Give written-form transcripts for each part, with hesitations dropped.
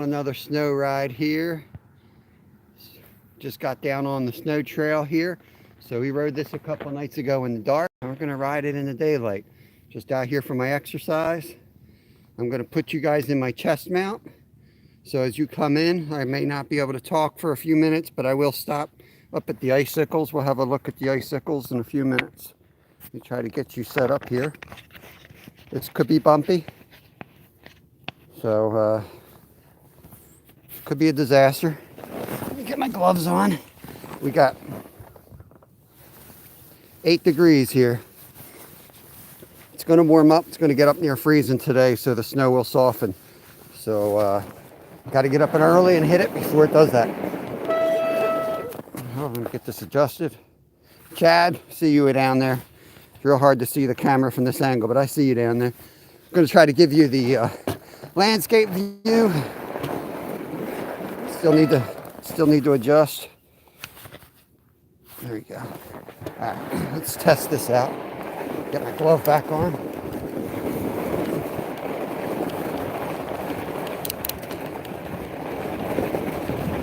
Another snow ride here. Just got down on the snow trail here. So we rode this a couple nights ago in the dark. We're going to ride it in the daylight. Just out here for my exercise. I'm going to put you guys in my chest mount. So as you come in, I may not be able to talk for a few minutes, but I will stop up at the icicles. We'll have a look at the icicles in a few minutes. Let me try to get you set up here. This could be bumpy. So, could be a disaster. Let me get my gloves on. We got 8 degrees here. It's going to warm up. It's going to get up near freezing today, so the snow will soften. So, got to get up and early and hit it before it does that. Oh, I'm going to get this adjusted. Chad, see you down there. It's real hard to see the camera from this angle, but I see you down there. I'm going to try to give you the landscape view. Still need to adjust. There we go. All right, let's test this out. Get my glove back on.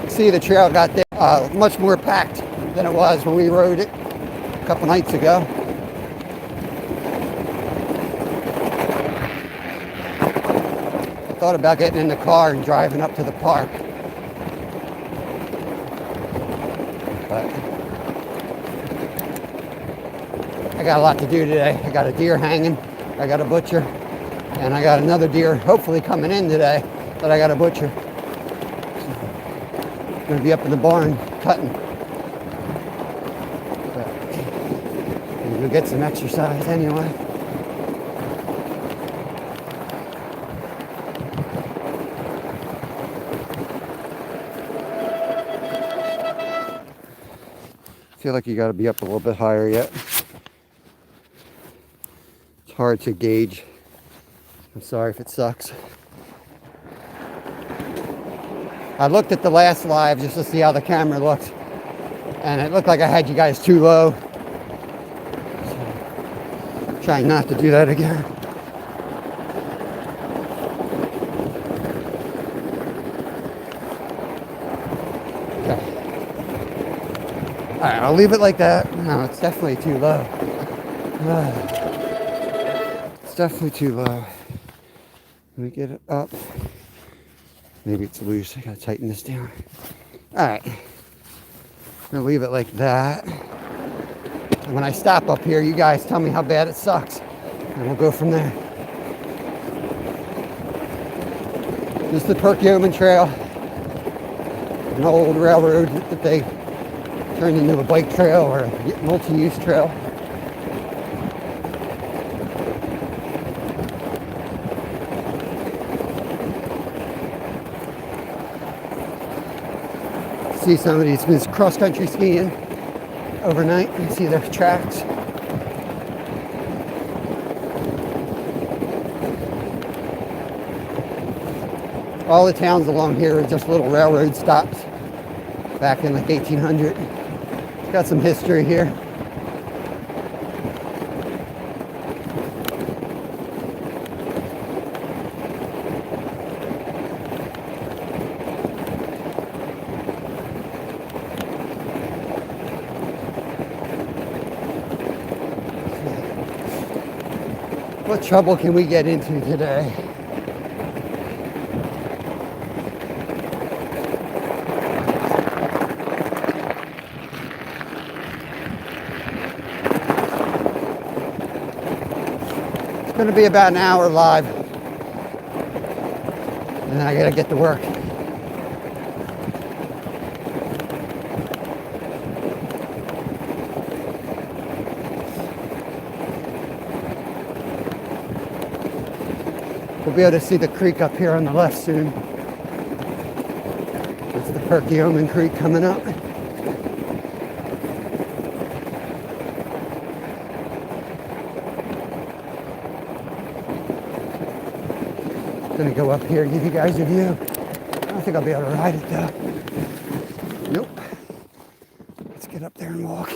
See, the trail got there much more packed than it was when we rode it a couple nights ago. I thought about getting in the car and driving up to the park. But I got a lot to do today. I got a deer hanging, I got a butcher, and I got another deer hopefully coming in today that I got to butcher. I'm going to be up in the barn cutting. But I'm going to get some exercise anyway. Feel like you got to be up a little bit higher yet. It's hard to gauge. I'm sorry if it sucks. I looked at the last live just to see how the camera looked, and it looked like I had you guys too low. So, trying not to do that again. Alright, I'll leave it like that. No, it's definitely too low. It's definitely too low. Let me get it up. Maybe it's loose. I gotta tighten this down. Alright. I'm gonna leave it like that. And when I stop up here, you guys tell me how bad it sucks. And we'll go from there. This is the Perkiomen Trail. An old railroad that they turned into a bike trail or a multi-use trail. See somebody's been cross-country skiing overnight. You see their tracks. All the towns along here are just little railroad stops back in like 1800. Got some history here. What trouble can we get into today? It's going to be about an hour live, and then I got to get to work. We'll be able to see the creek up here on the left soon. It's the Perkiomen Creek coming up. Gonna go up here and give you guys a view. I don't think I'll be able to ride it though. Nope. Let's get up there and walk.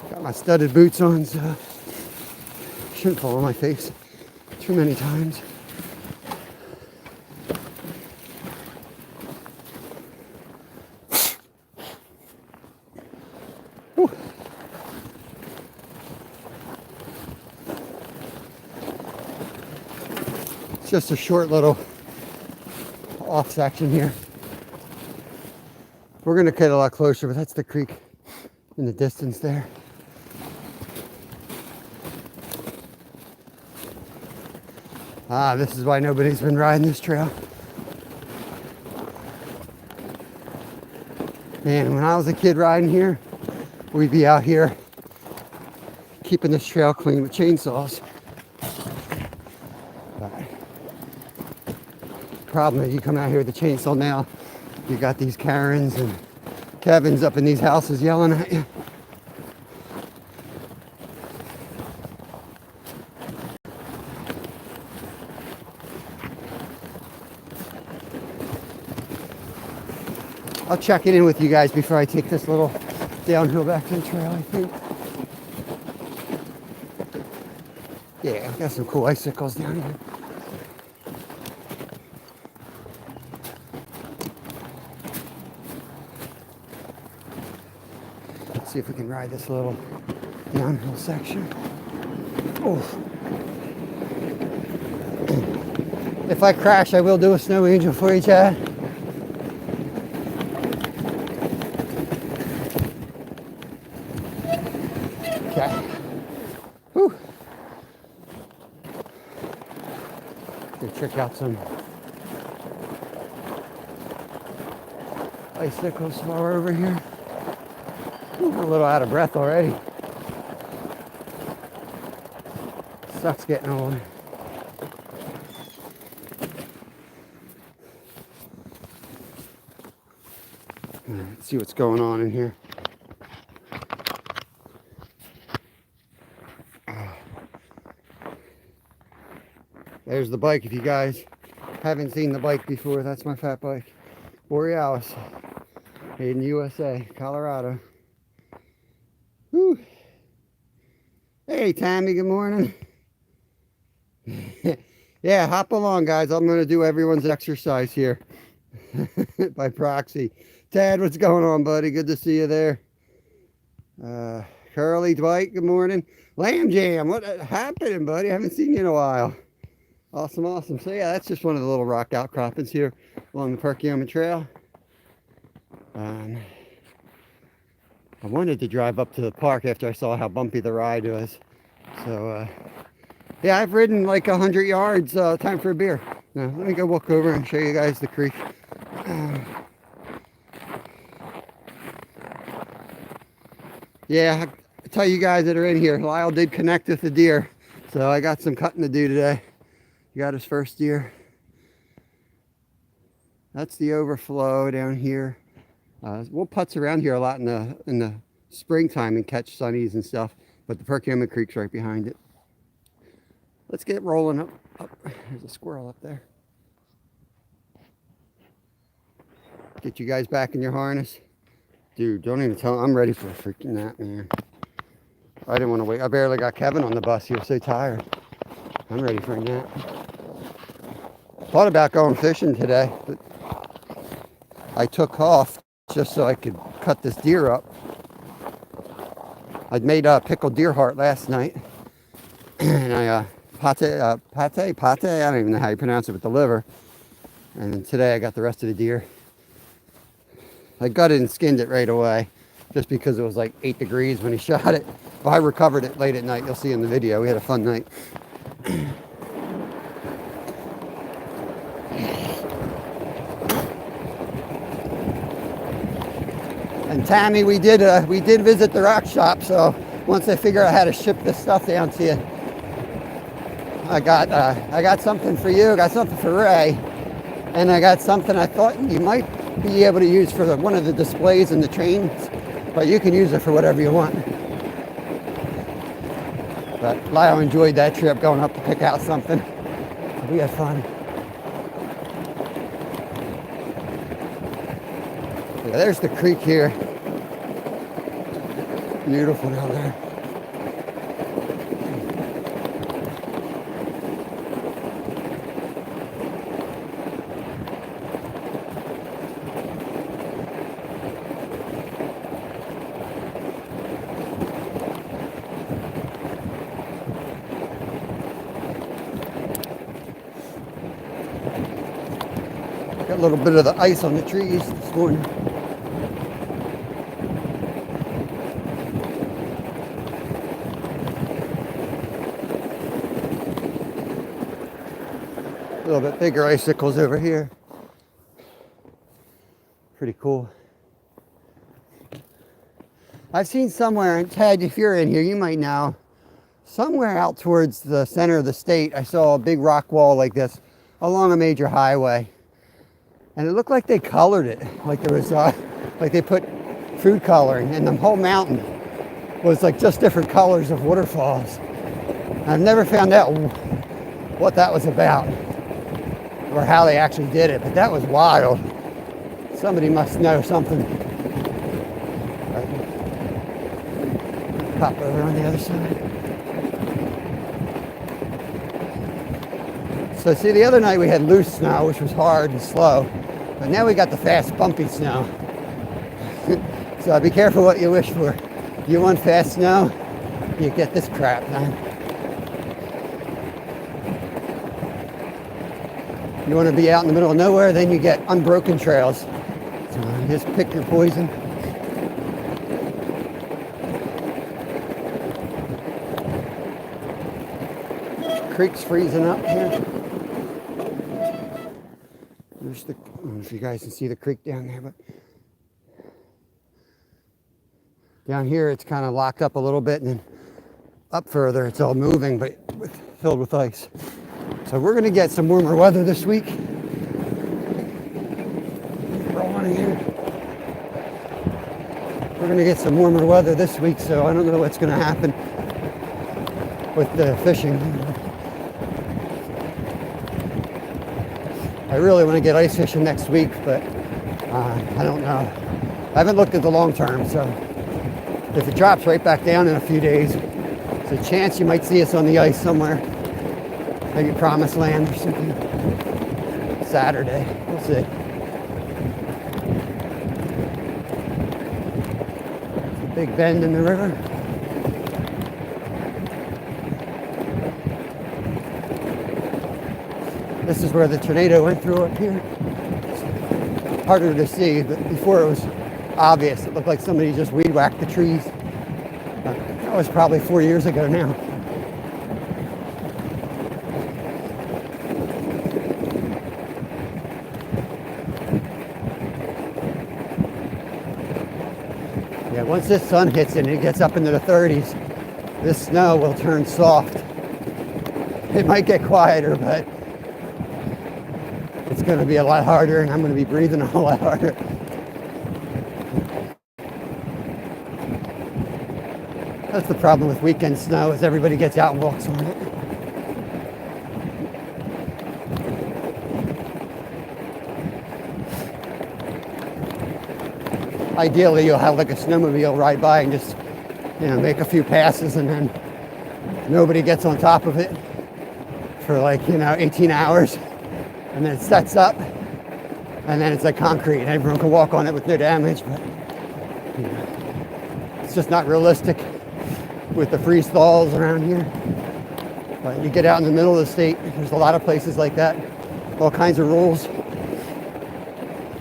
Got my studded boots on, so shouldn't fall on my face too many times. just a short little off section here. We're gonna get a lot closer, but that's the creek in the distance there. Ah, this is why nobody's been riding this trail. Man, when I was a kid riding here, we'd be out here keeping this trail clean with chainsaws. But the problem is you come out here with a chainsaw now, you got these Karens and Kevins up in these houses yelling at you. I'll check it in with you guys before I take this little downhill back to the trail, I think. Yeah, I've got some cool icicles down here. Let's see if we can ride this little downhill section. Oh. If I crash, I will do a snow angel for you, Chad. Okay. Whew. Gonna check out some icicles while we're over here. Ooh, I'm a little out of breath already. Sucks getting old. Let's see what's going on in here. There's the bike. If you guys haven't seen the bike before, that's my fat bike. Borealis, made in the USA, Colorado. Whew. Hey Tammy, good morning. Yeah, hop along guys. I'm going to do everyone's exercise here by proxy. Tad, what's going on, buddy? Good to see you there. Curly Dwight, good morning. Lamb Jam, what happening, buddy? I haven't seen you in a while. Awesome, awesome. So yeah, that's just one of the little rock outcroppings here along the Perkiomen Trail. I wanted to drive up to the park after I saw how bumpy the ride was. So yeah, I've ridden like 100 yards. Time for a beer. Now, let me go walk over and show you guys the creek. Yeah, I tell you guys that are in here, Lyle did connect with the deer. So I got some cutting to do today. He got his first deer. That's the overflow down here. We'll putz around here a lot in the springtime and catch sunnies and stuff, but the Perkiomen Creek's right behind it. Let's get rolling up. There's a squirrel up there. Get you guys back in your harness. Dude, don't even tell me. I'm ready for a freaking nap, man. I didn't want to wait. I barely got Kevin on the bus. He was so tired. I'm ready for a nap. Thought about going fishing today, but I took off just so I could cut this deer up. I'd made a pickled deer heart last night, and I pate, I don't even know how you pronounce it, with the liver. And then today I got the rest of the deer. I gutted and skinned it right away, just because it was like 8 degrees when he shot it. But I recovered it late at night. You'll see in the video. We had a fun night. And Tammy, we did visit the rock shop. So once I figure out how to ship this stuff down to you, I got something for you. I got something for Ray, and I got something I thought you might be able to use for one of the displays in the trains, but you can use it for whatever you want. But Lyle enjoyed that trip, going up to pick out something. We had fun. Yeah, there's the creek here. Beautiful down there. Got a little bit of the ice on the trees this morning. A little bit bigger icicles over here. Pretty cool. I've seen somewhere, and Ted, if you're in here, you might know, somewhere out towards the center of the state, I saw a big rock wall like this along a major highway. And it looked like they colored it, like there was, like they put food coloring, and the whole mountain was like just different colors of waterfalls. I've never found out what that was about or how they actually did it, but that was wild. Somebody must know something. Pop over on the other side. So see, the other night we had loose snow, which was hard and slow, but now we got the fast, bumpy snow. So be careful what you wish for. You want fast snow, you get this crap, man. You want to be out in the middle of nowhere, then you get unbroken trails. So just pick your poison. Creek's freezing up here. There's the, I don't know if you guys can see the creek down there, but down here it's kind of locked up a little bit, and then up further it's all moving, but filled with ice. So we're going to get some warmer weather this week. Rolling here. We're going to get some warmer weather this week, so I don't know what's going to happen with the fishing. I really want to get ice fishing next week, but I don't know. I haven't looked at the long term, so if it drops right back down in a few days, there's a chance you might see us on the ice somewhere. Maybe Promised Land or something. Saturday, we'll see. Big bend in the river. This is where the tornado went through up here. It's harder to see, but before it was obvious. It looked like somebody just weed whacked the trees. That was probably 4 years ago now. Yeah, once this sun hits and it gets up into the 30s, this snow will turn soft. It might get quieter, but it's going to be a lot harder, and I'm going to be breathing a whole lot harder. That's the problem with weekend snow, is everybody gets out and walks on it. Ideally, you'll have like a snowmobile ride by and just, make a few passes, and then nobody gets on top of it for 18 hours. And then it sets up, and then it's like concrete, and everyone can walk on it with no damage, but it's just not realistic with the freeze thaws around here. But you get out in the middle of the state, there's a lot of places like that, all kinds of rules,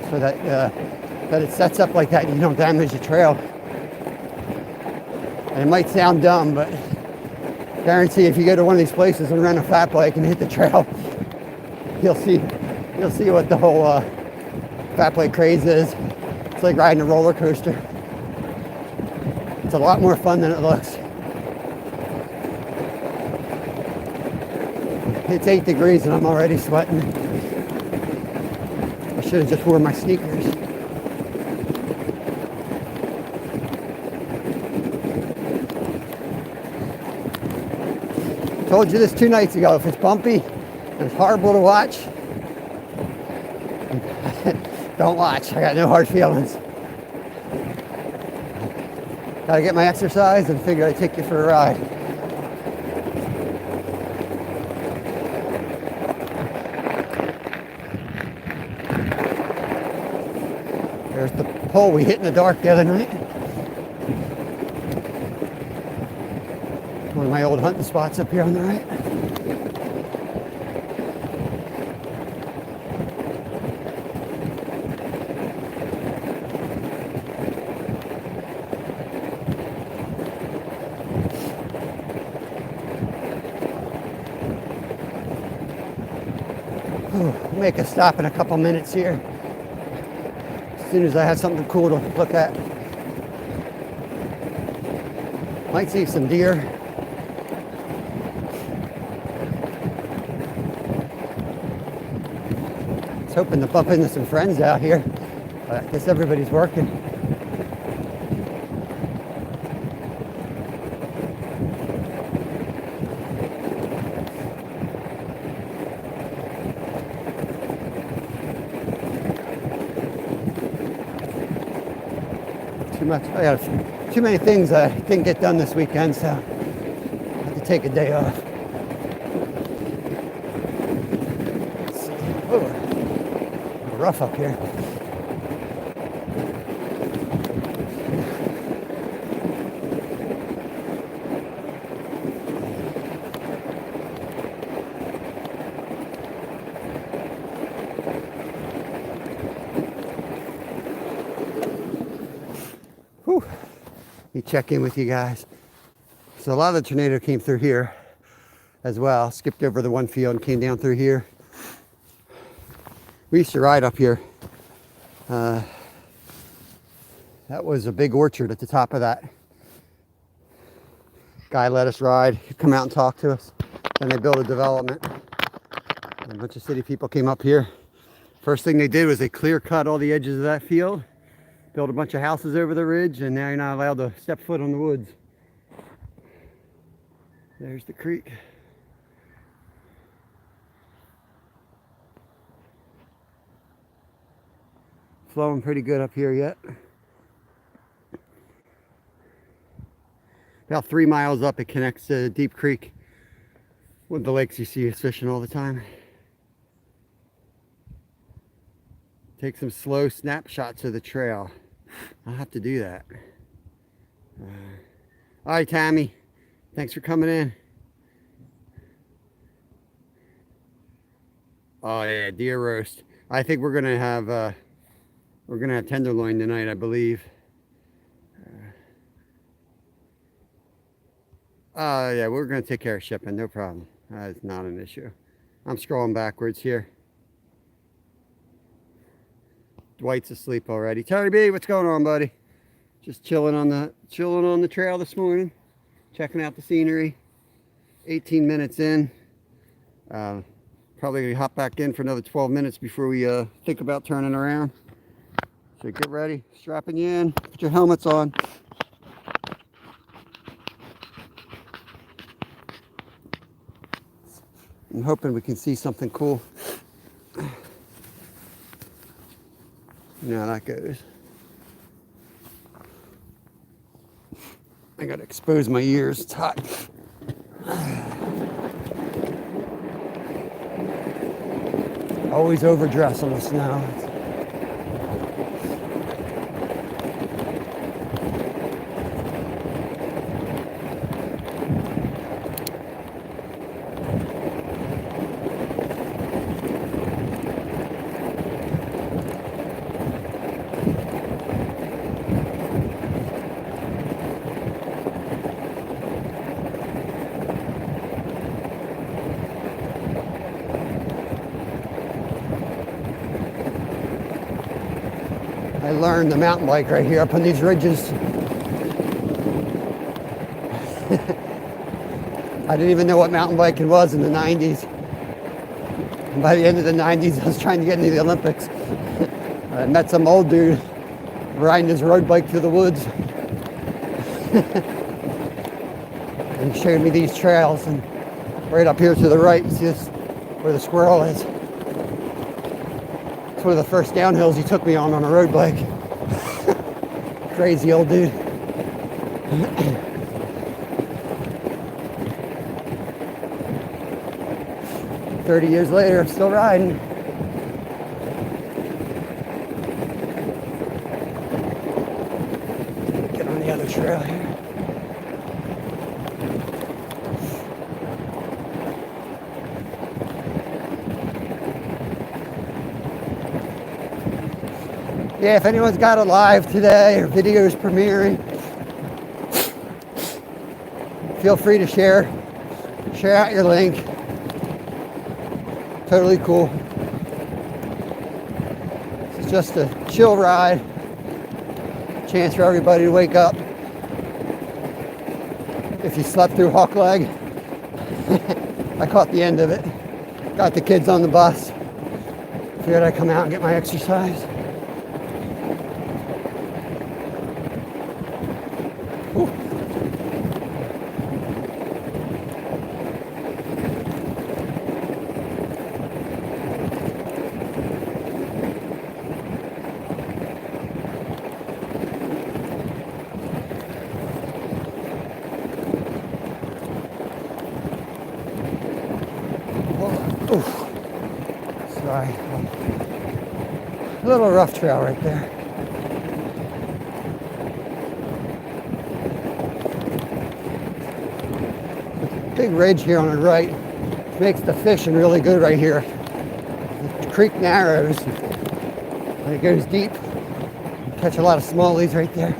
so that it sets up like that and you don't damage the trail. And it might sound dumb, but guarantee if you go to one of these places and rent a fat bike and hit the trail, you'll see what the whole fat bike craze is. It's like riding a roller coaster. It's a lot more fun than it looks. It's 8 degrees and I'm already sweating. I should have just worn my sneakers. Told you this 2 nights ago. If it's bumpy and it's horrible to watch, don't watch. I got no hard feelings. Gotta get my exercise and figure I'd take you for a ride. There's the pole we hit in the dark the other night. One of my old hunting spots up here on the right. Make a stop in a couple minutes here. As soon as I have something cool to look at. Might see some deer. I was hoping to bump into some friends out here, but I guess everybody's working. I got too many things I didn't get done this weekend, so I had to take a day off. Let's see. Oh, rough up here. Whew. Let me check in with you guys. So a lot of the tornado came through here as well. Skipped over the one field and came down through here. We used to ride up here. That was a big orchard at the top of that. Guy let us ride. He'd come out and talk to us. Then they built a development. And a bunch of city people came up here. First thing they did was they clear cut all the edges of that field. Built a bunch of houses over the ridge, and now you're not allowed to step foot on the woods. There's the creek. Flowing pretty good up here yet. About 3 miles up, it connects to Deep Creek, one of the lakes you see us fishing all the time. Take some slow snapshots of the trail. I'll have to do that. All right, Tammy. Thanks for coming in. Oh yeah, deer roast. I think we're gonna have tenderloin tonight, I believe. Yeah, we're gonna take care of shipping, no problem. That's not an issue. I'm scrolling backwards here. Dwight's asleep already. Terry B, what's going on, buddy? Just chilling on the trail this morning, checking out the scenery. 18 minutes in. Probably gonna hop back in for another 12 minutes before we think about turning around. So get ready, strapping you in, put your helmets on. I'm hoping we can see something cool. You know how that goes. I gotta expose my ears, it's hot. Always overdress on the snow. I learned the mountain bike right here up on these ridges. I didn't even know what mountain biking was in the 90s. And by the end of the 90s, I was trying to get into the Olympics. I met some old dude riding his road bike through the woods. And he showed me these trails, and right up here to the right, you see this, where the squirrel is. It's one of the first downhills he took me on a road bike. Crazy old dude. "30 years later, still riding." Get on the other trail here. Yeah, if anyone's got it live today or videos premiering, feel free to share out your link. Totally cool. just a chill ride. Chance for everybody to wake up. If you slept through Hawk Leg, I caught the end of it. Got the kids on the bus. Figured I'd come out and get my exercise. Oof. Sorry. A little rough trail right there. Big ridge here on the right makes the fishing really good right here. The creek narrows and it goes deep. You catch a lot of smallies right there.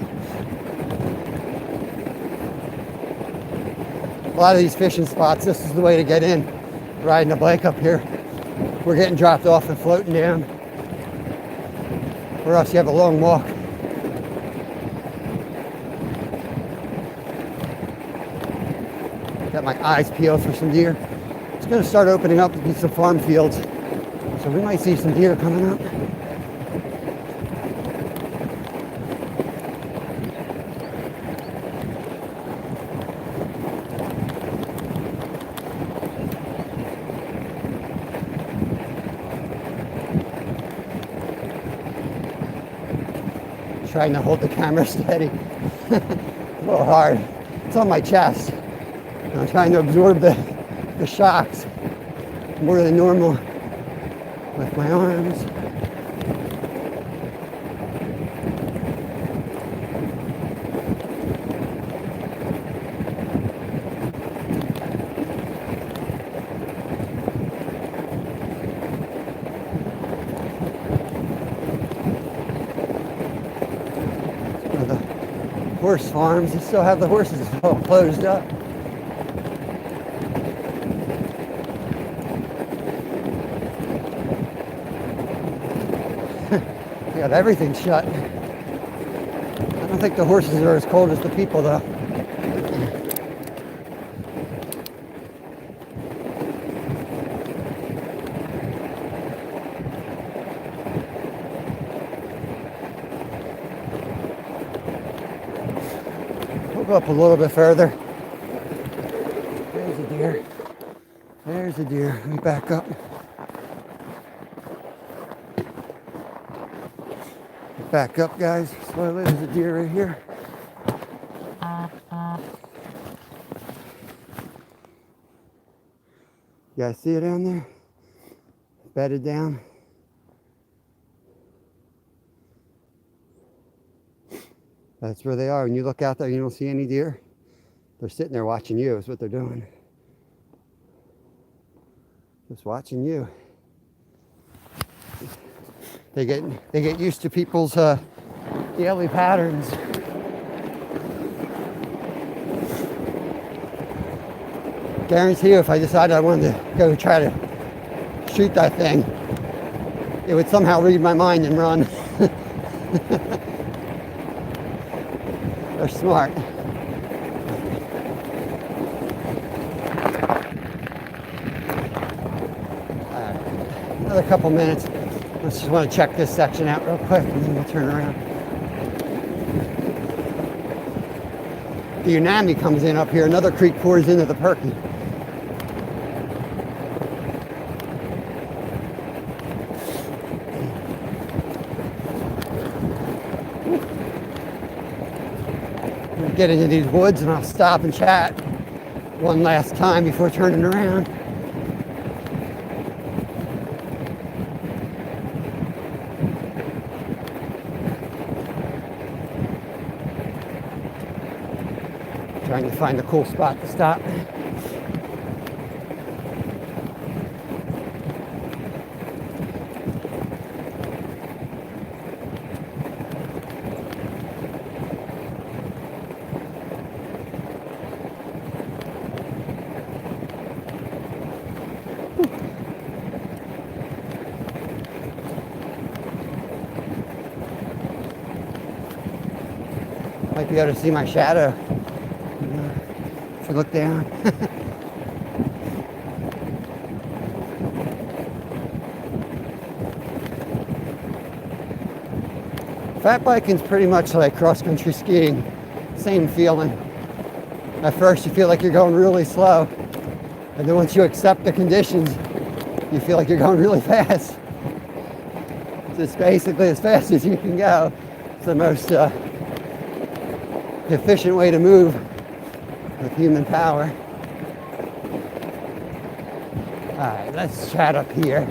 A lot of these fishing spots, this is the way to get in. Riding a bike up here, we're getting dropped off and floating down, or else you have a long walk. Got my eyes peeled for some deer. It's going to start opening up to be some farm fields, so we might see some deer coming up. Trying to hold the camera steady. A little hard. It's on my chest. I'm trying to absorb the shocks more than normal with my arms. Horse farms, they still have the horses all closed up. They got everything shut. I don't think the horses are as cold as the people though. We'll go up a little bit further. There's a deer. There's a deer. Let me back up. Back up, guys. Slowly. There's a deer right here. You guys see it down there? Bedded down. That's where they are. When you look out there, you don't see any deer. They're sitting there watching you is what they're doing. Just watching you. They get used to people's daily patterns. Guarantee you, if I decided I wanted to go try to shoot that thing, it would somehow read my mind and run. They're smart. Another couple minutes. I just want to check this section out real quick and then we'll turn around. The Unami comes in up here. Another creek pours into the Perky. We'll get into these woods and I'll stop and chat one last time before turning around. Trying to find a cool spot to stop. Might be able to see my shadow if you look down. Fat biking's pretty much like cross-country skiing. Same feeling. At first you feel like you're going really slow, and then once you accept the conditions, you feel like you're going really fast. It's basically as fast as you can go. It's the most efficient way to move with human power. Alright, let's chat up here.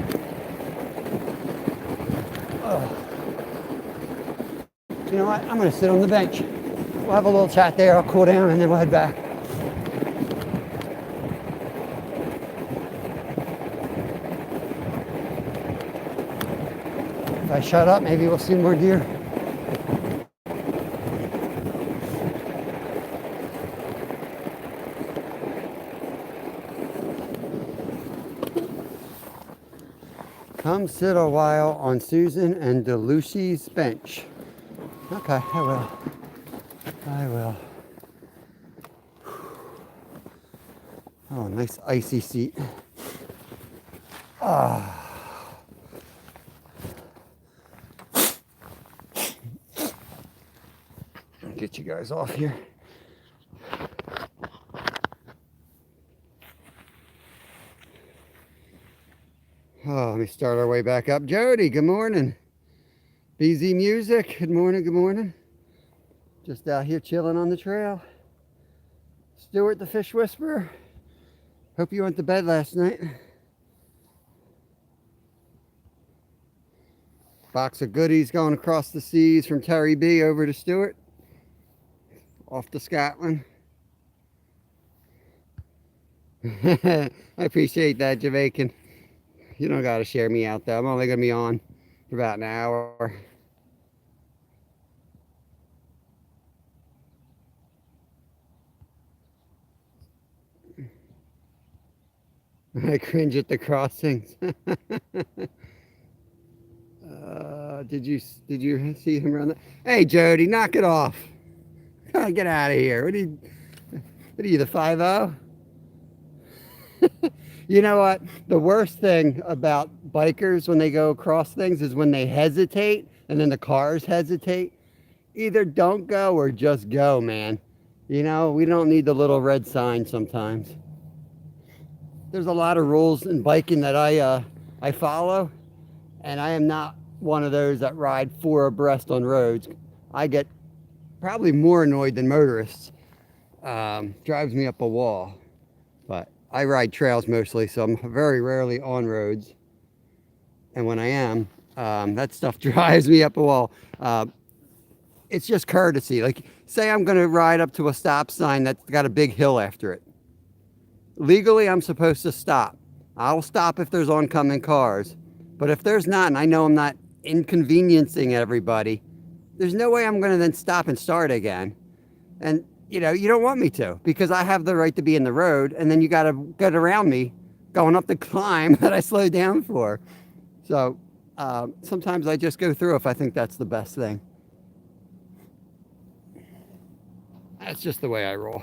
Oh. You know what? I'm going to sit on the bench. We'll have a little chat there. I'll cool down and then we'll head back. If I shut up, maybe we'll see more deer. Come sit a while on Susan and DeLucci's bench. Okay, I will. I will. Oh, nice icy seat. Ah. I'll get you guys off here. Oh, let me start our way back up. Jody, good morning. BZ Music, good morning, good morning. Just out here chilling on the trail. Stuart the Fish Whisperer. Hope you went to bed last night. Box of goodies going across the seas from Terry B over to Stuart. Off to Scotland. I appreciate that, Jamaican. You don't got to share me out though. I'm only going to be on for about an hour. I cringe at the crossings. Did you see him around? Hey, Jody, knock it off. Get out of here. What are you, the 5-0? You know what? The worst thing about bikers when they go across things is when they hesitate and then the cars hesitate. Either don't go or just go, man. You know, we don't need the little red sign sometimes. There's a lot of rules in biking that I follow, and I am not one of those that ride 4 abreast on roads. I get probably more annoyed than motorists. Drives me up a wall. But I ride trails mostly, so I'm very rarely on roads. And when I am, that stuff drives me up a wall. It's just courtesy. Like, say I'm going to ride up to a stop sign that's got a big hill after it. Legally, I'm supposed to stop. I'll stop if there's oncoming cars. But if there's not, and I know I'm not inconveniencing everybody, there's no way I'm going to then stop and start again. And, you know, you don't want me to, because I have the right to be in the road, and then you got to get around me going up the climb that I slowed down for. So sometimes I just go through if I think that's the best thing. That's just the way I roll.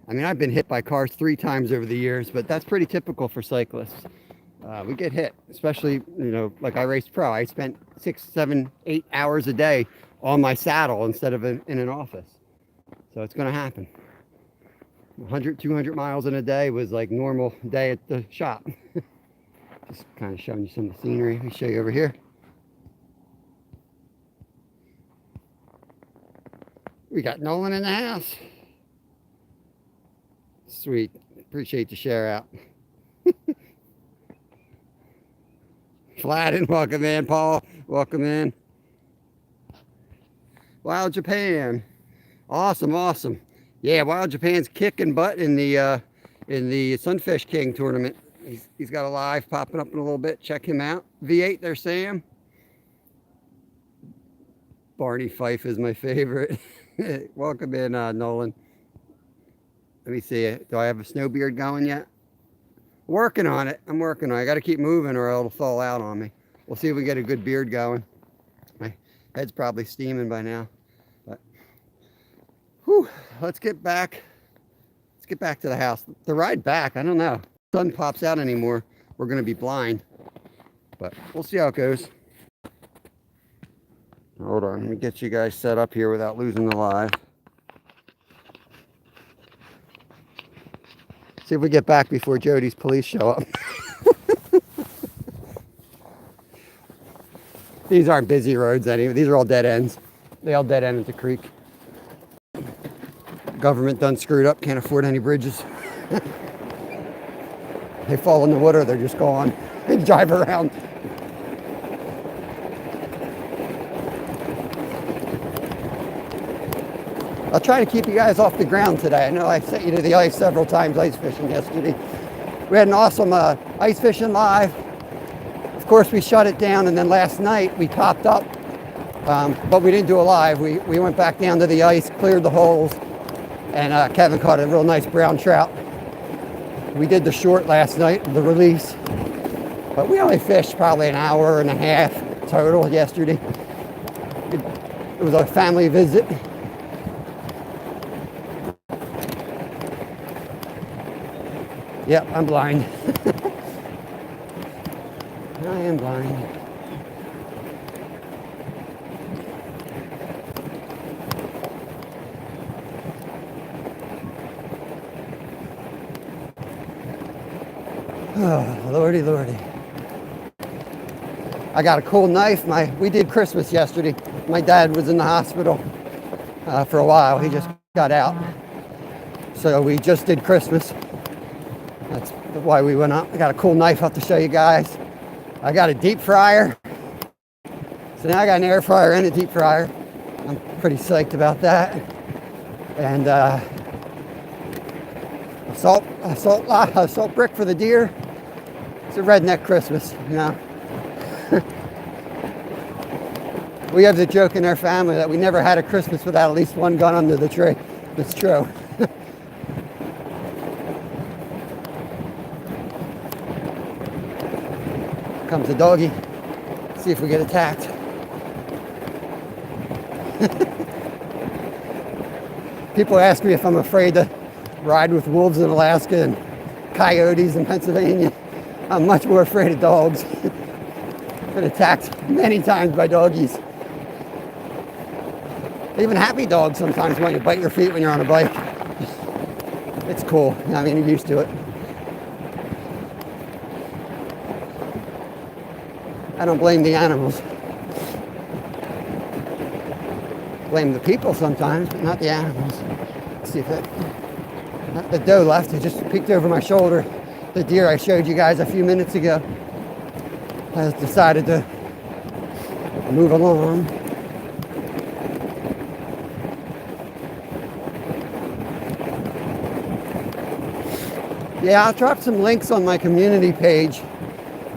I mean, I've been hit by cars 3 times over the years, but that's pretty typical for cyclists. We get hit, especially, you know, like I raced pro. I spent 6, 7, 8 hours a day on my saddle instead of in an office. So it's going to happen. 100, 200 miles in a day was like normal day at the shop. Just kind of showing you some of the scenery. Let me show you over here. We got Nolan in the house. Sweet. Appreciate the share out. Flatten, welcome in. Paul, welcome in. Wild Japan. Awesome, awesome. Yeah, Wild Japan's kicking butt in the Sunfish King tournament. He's got a live popping up in a little bit. Check him out. V8 there, Sam. Barney Fife is my favorite. Welcome in, Nolan. Let me see. Do I have a snow beard going yet? Working on it. I'm working on it. I got to keep moving or it'll fall out on me. We'll see if we get a good beard going. Head's probably steaming by now. But whew, let's get back. Let's get back to the house. The ride back, I don't know. Sun pops out anymore. We're gonna be blind. But we'll see how it goes. Hold on, let me get you guys set up here without losing the live. See if we get back before Jody's police show up. These aren't busy roads anyway. These are all dead ends. They all dead end at the creek. Government done screwed up. Can't afford any bridges. They fall in the water. They're just gone. They drive around. I'll try to keep you guys off the ground today. I know I sent you to the ice several times ice fishing yesterday. We had an awesome ice fishing live. Of course, we shut it down, and then last night we popped up, but we didn't do a live. We went back down to the ice, cleared the holes, and Kevin caught a real nice brown trout. We did the short last night, the release, but we only fished probably an hour and a half total yesterday. It was a family visit. Yep, I'm blind. I am blind. Oh, lordy, lordy. I got a cool knife. We did Christmas yesterday. My dad was in the hospital for a while. He just got out. So we just did Christmas. That's why we went up. I got a cool knife out to show you guys. I got a deep fryer. So now I got an air fryer and a deep fryer. I'm pretty psyched about that. And a salt brick for the deer. It's a redneck Christmas, you know. We have the joke in our family that we never had a Christmas without at least one gun under the tree. It's true. Comes the doggy. See if we get attacked. People ask me if I'm afraid to ride with wolves in Alaska and coyotes in Pennsylvania. I'm much more afraid of dogs. Been attacked many times by doggies. Even happy dogs sometimes want to bite your feet when you're on a bike. It's cool. I mean, you're used to it. I don't blame the animals. Blame the people sometimes, but not the animals. Let's see if the doe left. It just peeked over my shoulder. The deer I showed you guys a few minutes ago has decided to move along. Yeah, I'll drop some links on my community page.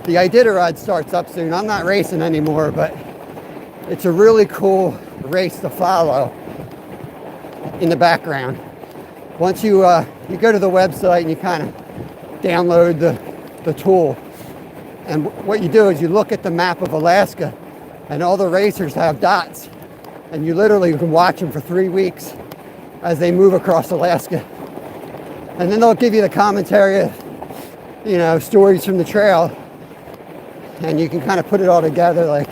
The Iditarod starts up soon. I'm not racing anymore, but it's a really cool race to follow in the background. Once you go to the website and you kind of download the tool, and what you do is you look at the map of Alaska, and all the racers have dots, and you literally can watch them for 3 weeks as they move across Alaska. And then they'll give you the commentary of, you know, stories from the trail, and you can kind of put it all together. Like,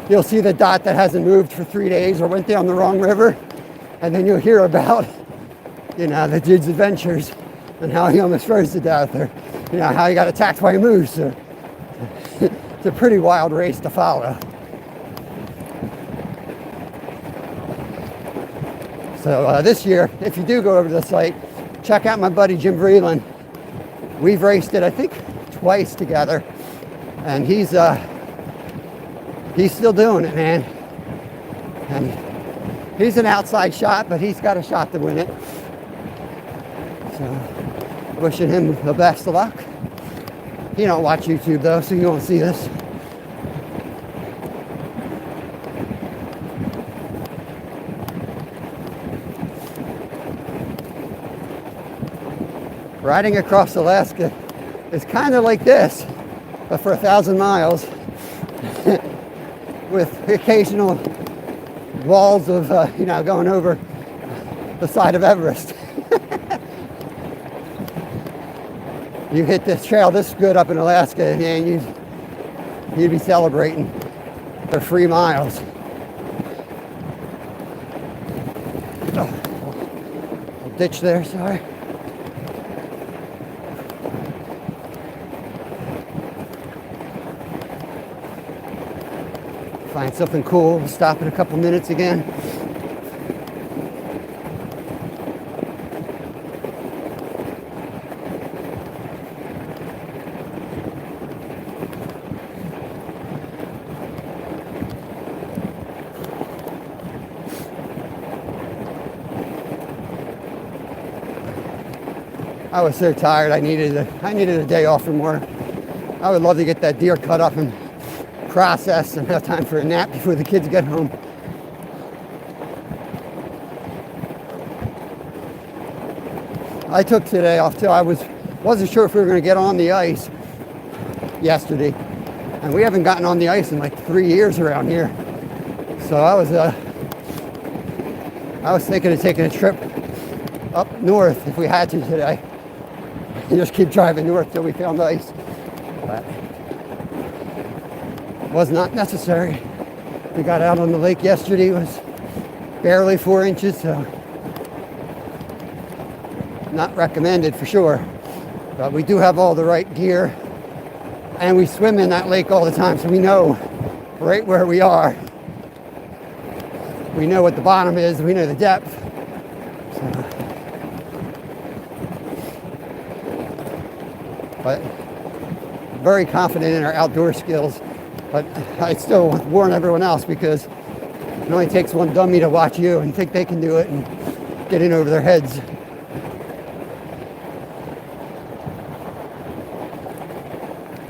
you'll see the dot that hasn't moved for 3 days or went down the wrong river, and then you'll hear about, you know, the dude's adventures and how he almost froze to death, or, you know, how he got attacked by a moose. Or it's a pretty wild race to follow. So this year, if you do go over to the site, check out my buddy Jim Vreeland. We've raced it, I think, twice together, and he's still doing it, man. And he's an outside shot, but he's got a shot to win it. So, wishing him the best of luck. He don't watch YouTube though, so you won't see this. Riding across Alaska is kind of like this, but for 1,000 miles with occasional walls of, going over the side of Everest. You hit this trail this good up in Alaska, and you'd be celebrating for 3 miles. Oh, ditch there, sorry. Find something cool, stop in a couple minutes again. I was so tired. I needed a day off from work. I would love to get that deer cut up and processed and have time for a nap before the kids get home. I took today off too. I wasn't sure if we were going to get on the ice yesterday, and we haven't gotten on the ice in like 3 years around here. So I was thinking of taking a trip up north if we had to today. And just keep driving north till we found ice. But it was not necessary. We got out on the lake yesterday. It was barely 4 inches, so not recommended for sure. But we do have all the right gear, and we swim in that lake all the time, so we know right where we are. We know what the bottom is, we know the depth. But very confident in our outdoor skills. But I still warn everyone else, because it only takes one dummy to watch you and think they can do it and get in over their heads.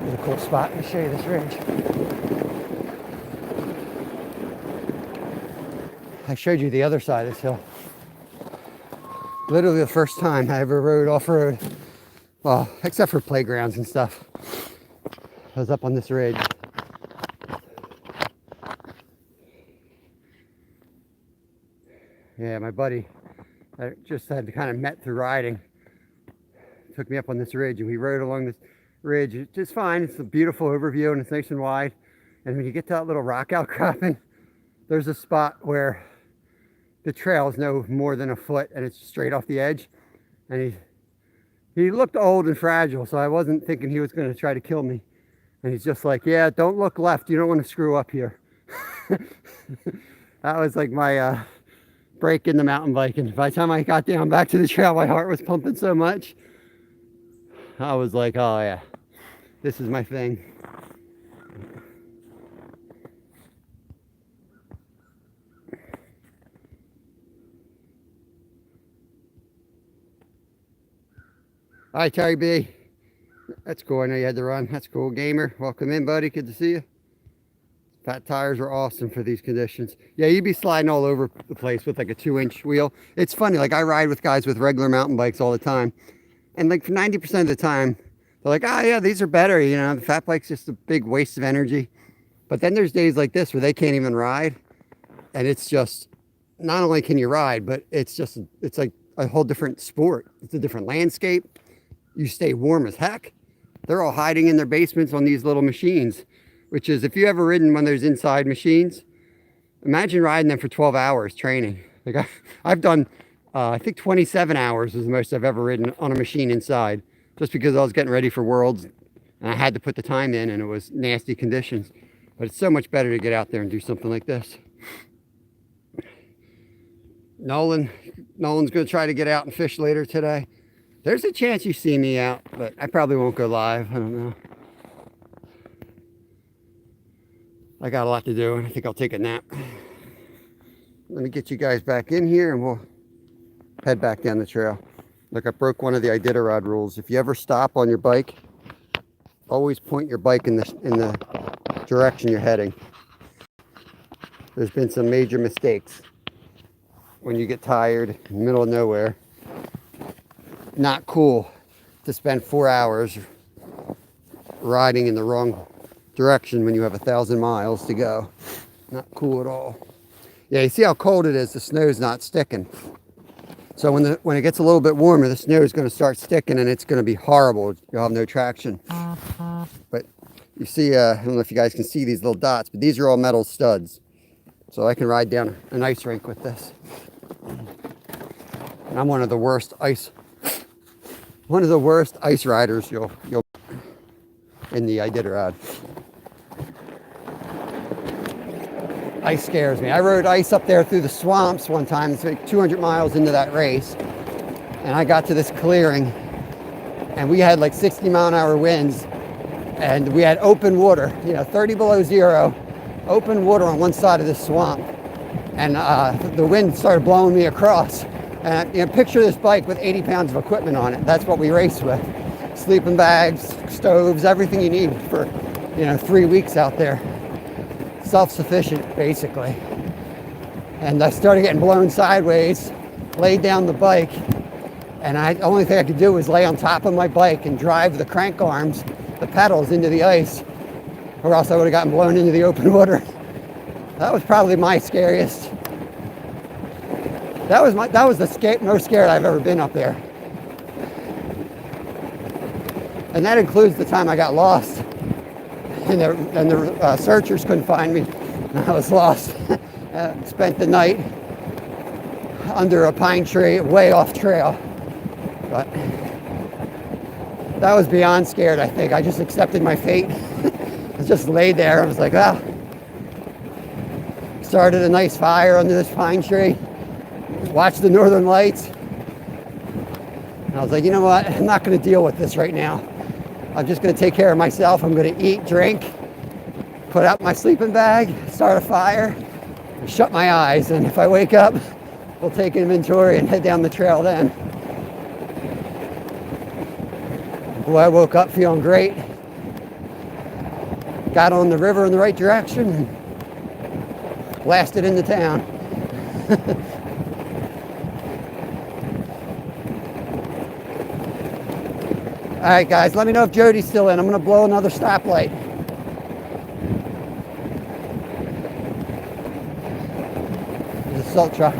Here's a cool spot. Let me show you this ridge. I showed you the other side of this hill. Literally the first time I ever rode off-road. Well, except for playgrounds and stuff. I was up on this ridge. Yeah, my buddy, I just had kind of met through riding, took me up on this ridge, and we rode along this ridge. It's just fine. It's a beautiful overview, and it's nice and wide. And when you get to that little rock outcropping, there's a spot where the trail is no more than a foot, and it's straight off the edge. And he looked old and fragile, so I wasn't thinking he was going to try to kill me. And he's just like, yeah, don't look left. You don't want to screw up here. That was like my break in the mountain biking. By the time I got down back to the trail, my heart was pumping so much. I was like, oh yeah, this is my thing. Hi, Terry B. That's cool. I know you had to run. That's cool. Gamer, welcome in, buddy. Good to see you. Fat tires are awesome for these conditions. Yeah, you'd be sliding all over the place with like a 2-inch wheel. It's funny, like I ride with guys with regular mountain bikes all the time. And like for 90% of the time, they're like, oh yeah, these are better. You know, the fat bike's just a big waste of energy. But then there's days like this where they can't even ride. And it's just, not only can you ride, but it's like a whole different sport. It's a different landscape. You stay warm as heck. They're all hiding in their basements on these little machines, which is, if you ever ridden one of those inside machines, imagine riding them for 12 hours training. Like I've done, I think 27 hours is the most I've ever ridden on a machine inside, just because I was getting ready for Worlds and I had to put the time in, and it was nasty conditions. But it's so much better to get out there and do something like this. Nolan's going to try to get out and fish later today. There's a chance you see me out, but I probably won't go live. I don't know. I got a lot to do, and I think I'll take a nap. Let me get you guys back in here, and we'll head back down the trail. Look, I broke one of the Iditarod rules. If you ever stop on your bike, always point your bike in the direction you're heading. There's been some major mistakes when you get tired in the middle of nowhere. Not cool to spend 4 hours riding in the wrong direction when you have 1,000 miles to go. Not cool at all. Yeah, you see how cold it is? The snow's not sticking. So when it gets a little bit warmer, the snow is going to start sticking and it's going to be horrible. You'll have no traction. But you see, I don't know if you guys can see these little dots, but these are all metal studs. So I can ride down an ice rink with this. And I'm one of the worst ice riders you'll in the Iditarod. Ice scares me. I rode ice up there through the swamps one time. It's like 200 miles into that race. And I got to this clearing and we had like 60-mile-an-hour winds and we had open water, 30 below zero, open water on one side of this swamp. And the wind started blowing me across. And picture this bike with 80 pounds of equipment on it. That's what we race with. Sleeping bags, stoves, everything you need for, 3 weeks out there. Self-sufficient, basically. And I started getting blown sideways, laid down the bike, and the only thing I could do was lay on top of my bike and drive the crank arms, the pedals, into the ice, or else I would have gotten blown into the open water. That was probably my scariest. That was the most scared I've ever been up there. And that includes the time I got lost. And the searchers couldn't find me. I was lost. Spent the night under a pine tree, way off trail. But that was beyond scared, I think. I just accepted my fate. I just laid there. I was like, well. Started a nice fire under this pine tree. Watched the northern lights. And I was like, you know what? I'm not going to deal with this right now. I'm just going to take care of myself. I'm going to eat, drink, put out my sleeping bag, start a fire, and shut my eyes. And if I wake up, we'll take inventory and head down the trail then. Boy, I woke up feeling great. Got on the river in the right direction and blasted into town. All right, guys, let me know if Jody's still in. I'm going to blow another stoplight. There's a salt truck.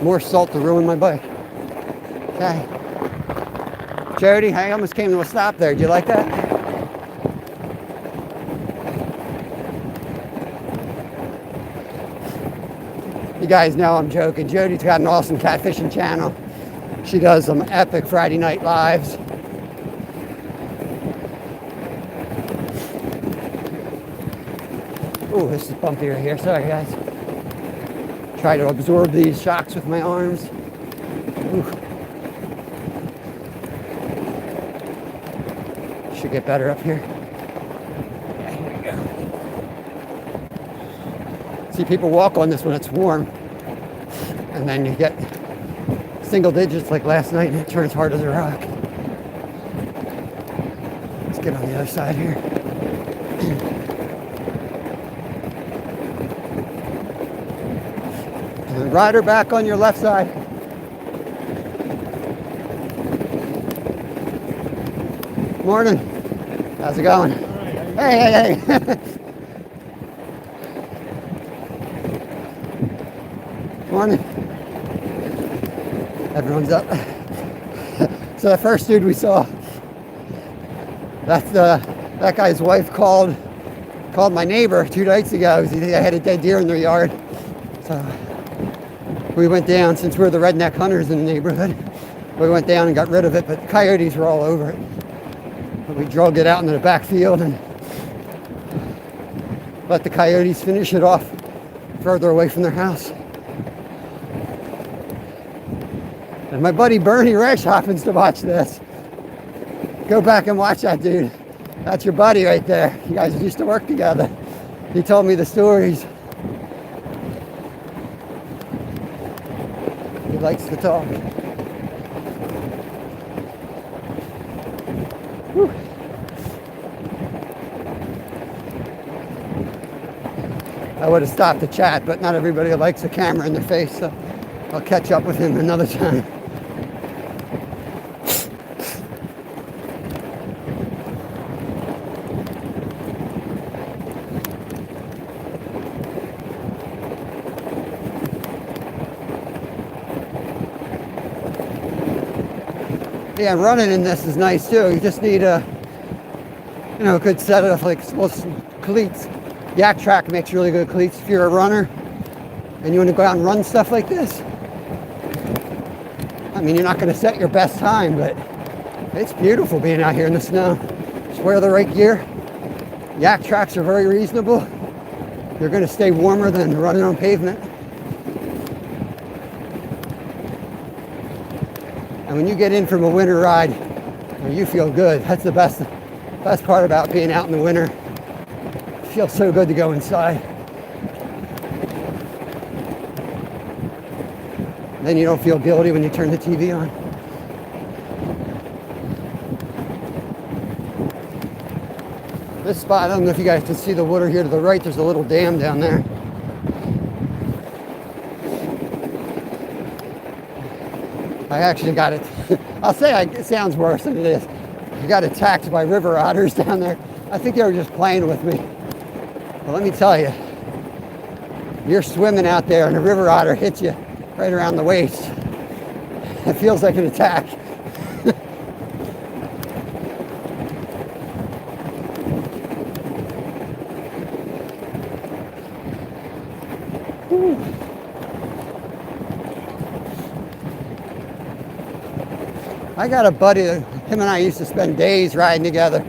More salt to ruin my bike. Okay. Jody, I almost came to a stop there. Did you like that? You guys know I'm joking. Jody's got an awesome catfishing channel. She does some epic Friday night lives. Ooh, this is bumpy right here. Sorry, guys. Try to absorb these shocks with my arms. Ooh. Should get better up here. Okay, here we go. See, people walk on this when it's warm. And then you get single digits like last night and it turns hard as a rock. Let's get on the other side here. And then rider back on your left side. Morning. How's it going? Hey, hey, hey. Morning. Everyone's up. So the first dude we saw, that guy's wife called my neighbor 2 nights ago. He had a dead deer in their yard. So we went down, since we're the redneck hunters in the neighborhood, we went down and got rid of it, but coyotes were all over it. But we drug it out into the back field and let the coyotes finish it off further away from their house. And my buddy Bernie Resch happens to watch this. Go back and watch that dude. That's your buddy right there. You guys used to work together. He told me the stories. He likes to talk. Whew. I would have stopped to chat, but not everybody likes a camera in their face, so I'll catch up with him another time. Yeah, running in this is nice too. You just need a, a good set of like cleats. Yak Track makes really good cleats if you're a runner and you want to go out and run stuff like this. I mean, you're not going to set your best time, but it's beautiful being out here in the snow. Just wear the right gear. Yak Tracks are very reasonable. You're going to stay warmer than running on pavement. And when you get in from a winter ride, you feel good. That's the best part about being out in the winter. It feels so good to go inside. Then you don't feel guilty when you turn the TV on. This spot, I don't know if you guys can see the water here to the right. There's a little dam down there. I actually got it. I'll say it sounds worse than it is. I got attacked by river otters down there. I think they were just playing with me. But let me tell you, you're swimming out there and a river otter hits you right around the waist. It feels like an attack. I got a buddy, him and I used to spend days riding together.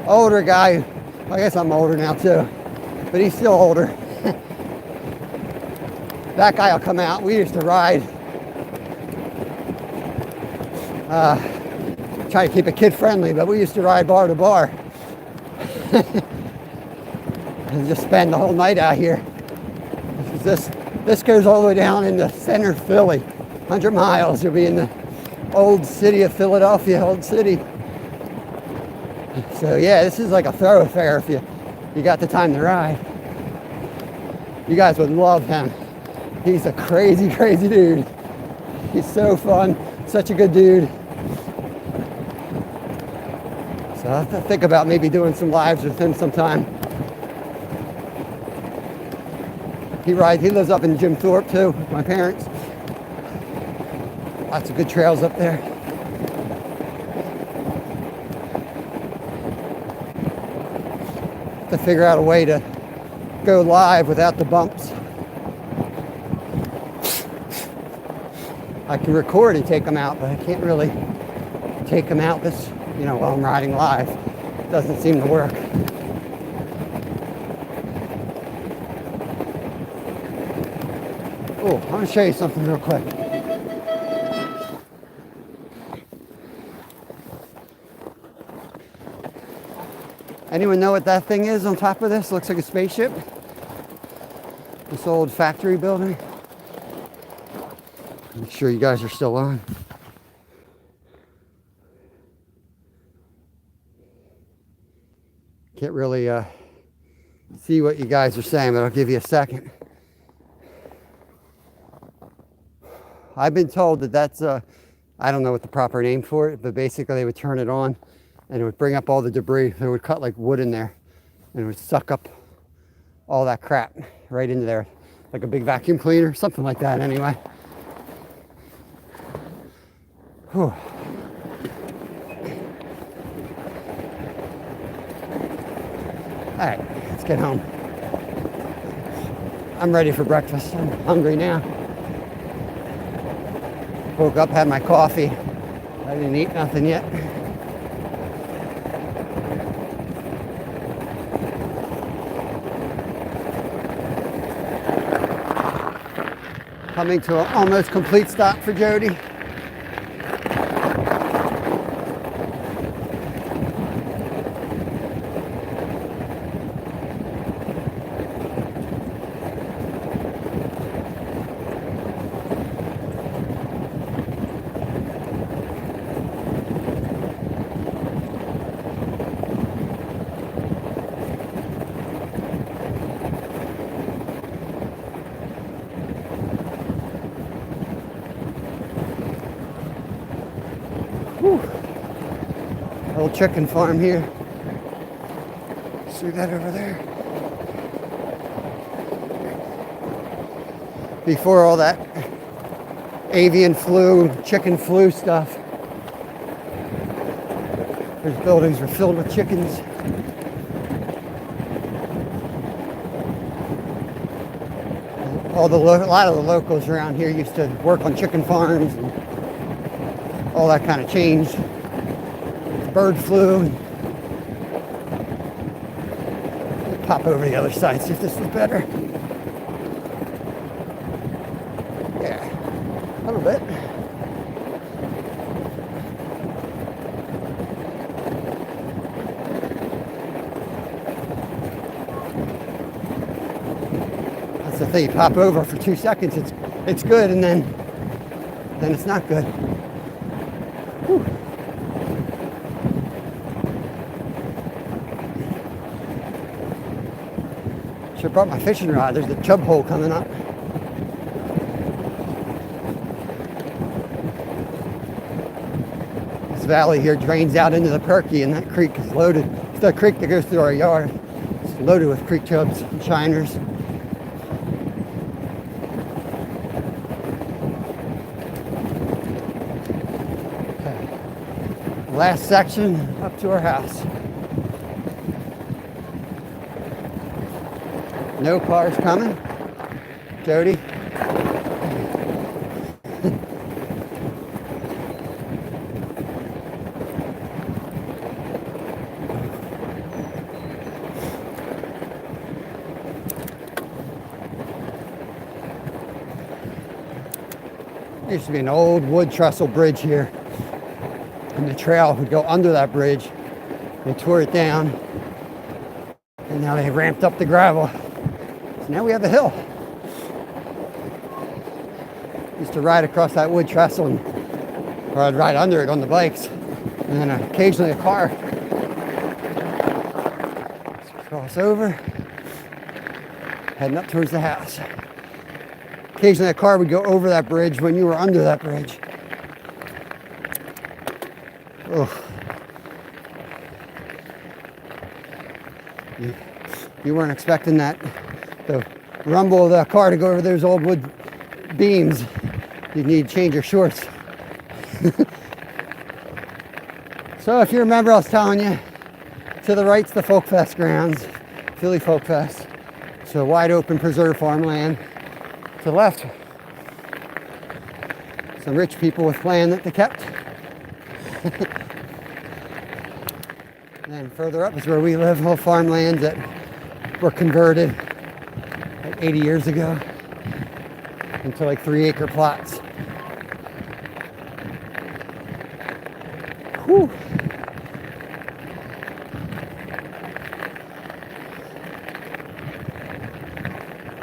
Older guy, I guess I'm older now too, but he's still older. That guy will come out. We used to ride. Try to keep it kid friendly, but we used to ride bar to bar. And just spend the whole night out here. This goes all the way down into center Philly, 100 miles. You'll be in the old city of Philadelphia, old city. So yeah, this is like a thoroughfare if you got the time to ride. You guys would love him. He's a crazy, crazy dude. He's so fun, such a good dude. So I have to think about maybe doing some lives with him sometime. He lives up in Jim Thorpe too, with my parents. Lots of good trails up there. To figure out a way to go live without the bumps. I can record and take them out, but I can't really take them out while I'm riding live. It doesn't seem to work. Oh, I'm gonna show you something real quick. Anyone know what that thing is on top of this? Looks like a spaceship. This old factory building. Make sure you guys are still on. Can't really see what you guys are saying, but I'll give you a second. I've been told that that's I don't know what the proper name for it, but basically they would turn it on and it would bring up all the debris. It would cut like wood in there and it would suck up all that crap right into there, like a big vacuum cleaner, something like that anyway. Whew. All right, let's get home. I'm ready for breakfast. I'm hungry now. Woke up, had my coffee. I didn't eat nothing yet. Coming to an almost complete stop for Jody. Old chicken farm here. See that over there? Before all that avian flu, chicken flu stuff, Those buildings were filled with chickens. A lot of the locals around here used to work on chicken farms, and all that kind of changed. Bird flu. Pop over the other side, see if this is better. Yeah, a little bit. That's the thing, you pop over for 2 seconds, it's good, and then it's not good. Whew. Should have brought my fishing rod. There's the chub hole coming up. This valley here drains out into the Perky, and that creek is loaded. It's the creek that goes through our yard. It's loaded with creek chubs and shiners. Okay. Last section up to our house. No cars coming. Jody. There used to be an old wood trestle bridge here, and the trail would go under that bridge. They tore it down, and now they ramped up the gravel. So now we have a hill. Used to ride across that wood trestle, or I'd ride under it on the bikes, and then occasionally a car. Let's cross over, heading up towards the house. Occasionally a car would go over that bridge when you were under that bridge. Oh. You weren't expecting that. The rumble of that car to go over those old wood beams. You need to change your shorts. So if you remember, I was telling you, to the right's the Folk Fest grounds, Philly Folk Fest. So wide open preserved farmland. To the left, some rich people with land that they kept. And then further up is where we live, all farmlands that were converted like 80 years ago into like 3-acre plots. Whew.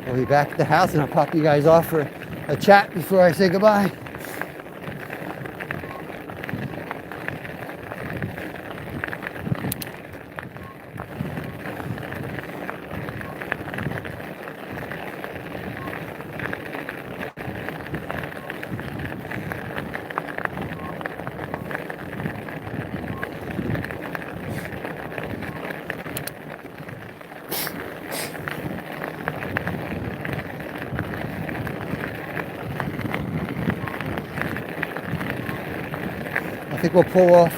I'll be back at the house and I'll pop you guys off for a chat before I say goodbye. I think we'll pull off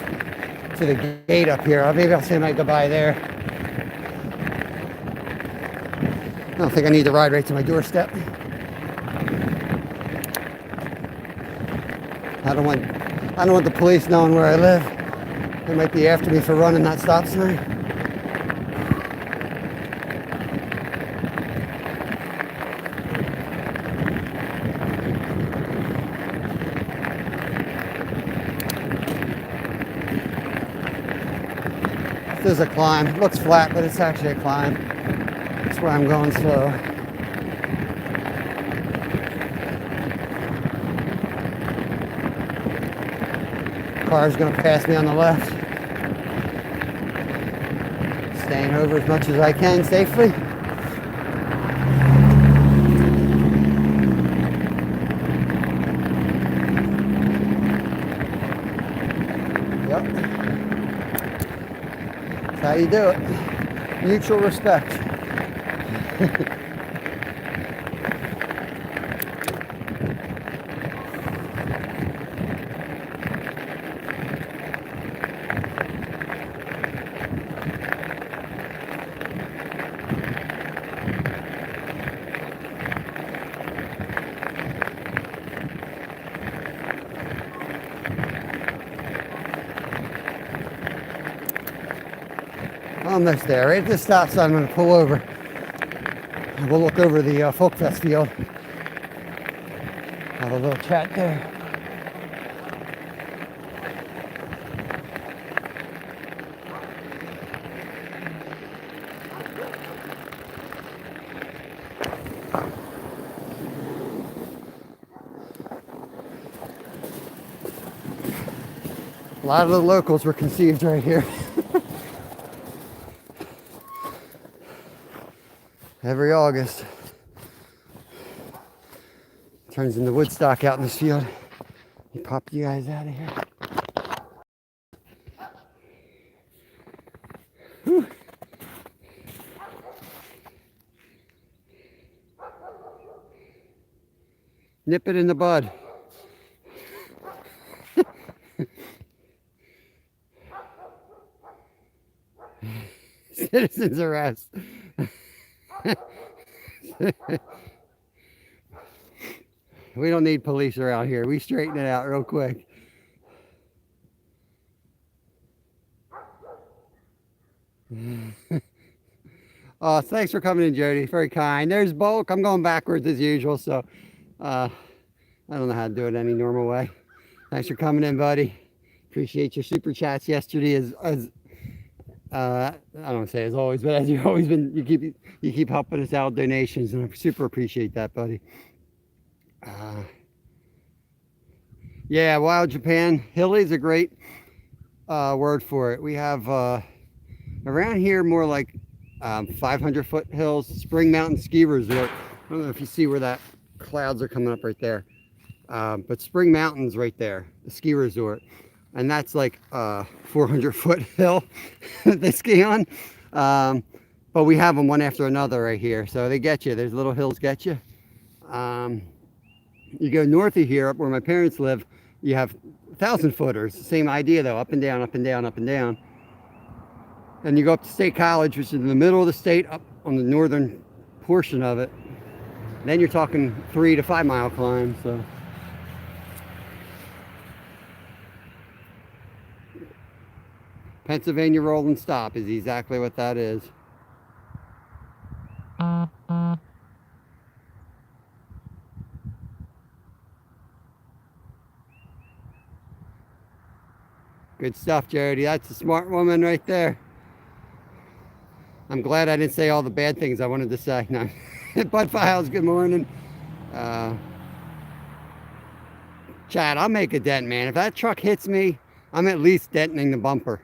to the gate up here. Maybe I'll say my goodbye there. I don't think I need to ride right to my doorstep. I don't want the police knowing where I live. They might be after me for running that stop sign. This is a climb. It looks flat, but it's actually a climb. That's where I'm going slow. Car's gonna pass me on the left. Staying over as much as I can safely. Yep. That's how you do it. Mutual respect. Almost there. Right at this stop sign, I'm going to pull over. And we'll look over the Folk Fest field. Have a little chat there. A lot of the locals were conceived right here. Every August. Turns into Woodstock out in this field. Let me pop you guys out of here. Whew. Nip it in the bud. Citizens arrest. We don't need police around here. We straighten it out real quick. Oh, thanks for coming in, Jody. Very kind. There's Bulk. I'm going backwards as usual, so I don't know how to do it any normal way. Thanks for coming in, buddy. Appreciate your super chats yesterday. As I don't want to say as always, but as you've always been, you keep helping us out with donations, and I super appreciate that, buddy. Yeah, Wild Japan. Hilly is a great word for it. We have around here more like 500-foot hills. Spring Mountain Ski Resort. I don't know if you see where that clouds are coming up right there, but Spring Mountain's right there, the ski resort. And that's like a 400-foot hill that they ski on. But we have them one after another right here. So they get you. There's little hills get you. You go north of here, up where my parents live, you have 1,000-footers. Same idea though, up and down, up and down, up and down. Then you go up to State College, which is in the middle of the state, up on the northern portion of it. Then you're talking 3 to 5 mile climbs. So. Pennsylvania Roll and Stop is exactly what that is. Good stuff, Jody. That's a smart woman right there. I'm glad I didn't say all the bad things I wanted to say. No. Bud Files, good morning. Chad, I'll make a dent, man. If that truck hits me, I'm at least denting the bumper.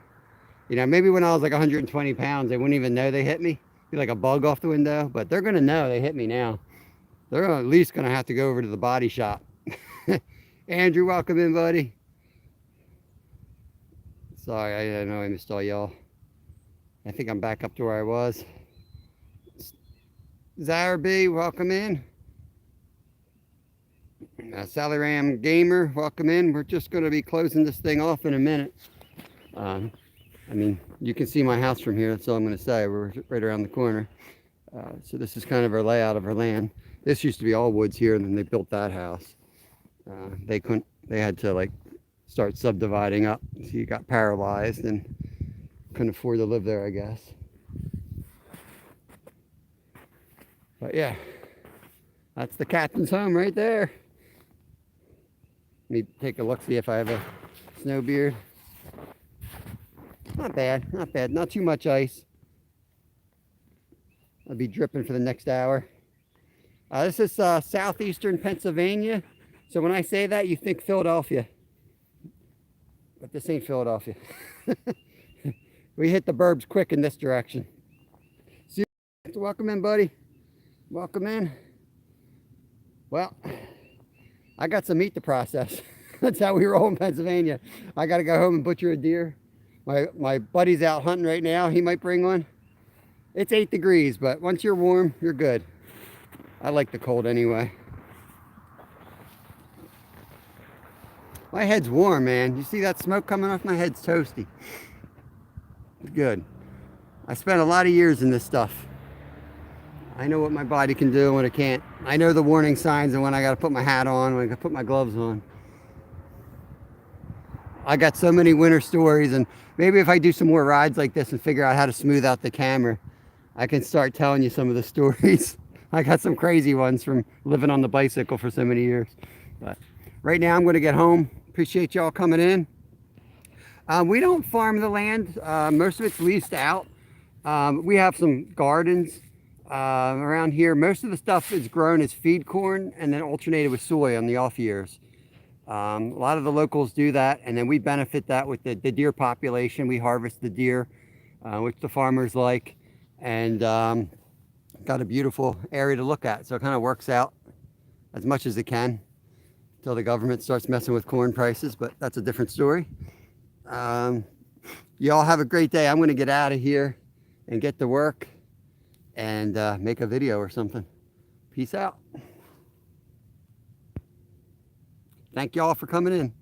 You know, maybe when I was like 120 pounds, they wouldn't even know they hit me. Be like a bug off the window, but they're going to know they hit me now. They're at least going to have to go over to the body shop. Andrew, welcome in, buddy. Sorry, I know I missed all y'all. I think I'm back up to where I was. Zara B, welcome in. Sally Ram Gamer, welcome in. We're just going to be closing this thing off in a minute. I mean, you can see my house from here. That's all I'm going to say. We're right around the corner. So this is kind of our layout of our land. This used to be all woods here, and then they built that house. They had to like start subdividing up. So you got paralyzed and couldn't afford to live there, I guess. But yeah, that's the captain's home right there. Let me take a look, see if I have a snow beard. Not bad, not bad. Not too much ice. I'll be dripping for the next hour. This is southeastern Pennsylvania. So when I say that, you think Philadelphia. But this ain't Philadelphia. We hit the burbs quick in this direction. See you. Welcome in, buddy. Welcome in. Well, I got some meat to process. That's how we roll in Pennsylvania. I got to go home and butcher a deer. My buddy's out hunting right now. He might bring one. It's 8 degrees, but once you're warm, you're good. I like the cold anyway. My head's warm, man. You see that smoke coming off? My head's toasty. It's good. I spent a lot of years in this stuff. I know what my body can do and what it can't. I know the warning signs and when I got to put my hat on, when I got to put my gloves on. I got so many winter stories, and maybe if I do some more rides like this and figure out how to smooth out the camera, I can start telling you some of the stories. I got some crazy ones from living on the bicycle for so many years. But right now I'm going to get home. Appreciate y'all coming in. We don't farm the land. Most of it's leased out. We have some gardens around here. Most of the stuff is grown as feed corn and then alternated with soy on the off years. A lot of the locals do that, and then we benefit that with the deer population. We harvest the deer, which the farmers like, and got a beautiful area to look at. So it kind of works out as much as it can until the government starts messing with corn prices, but that's a different story. Y'all have a great day. I'm going to get out of here and get to work and make a video or something. Peace out. Thank y'all for coming in.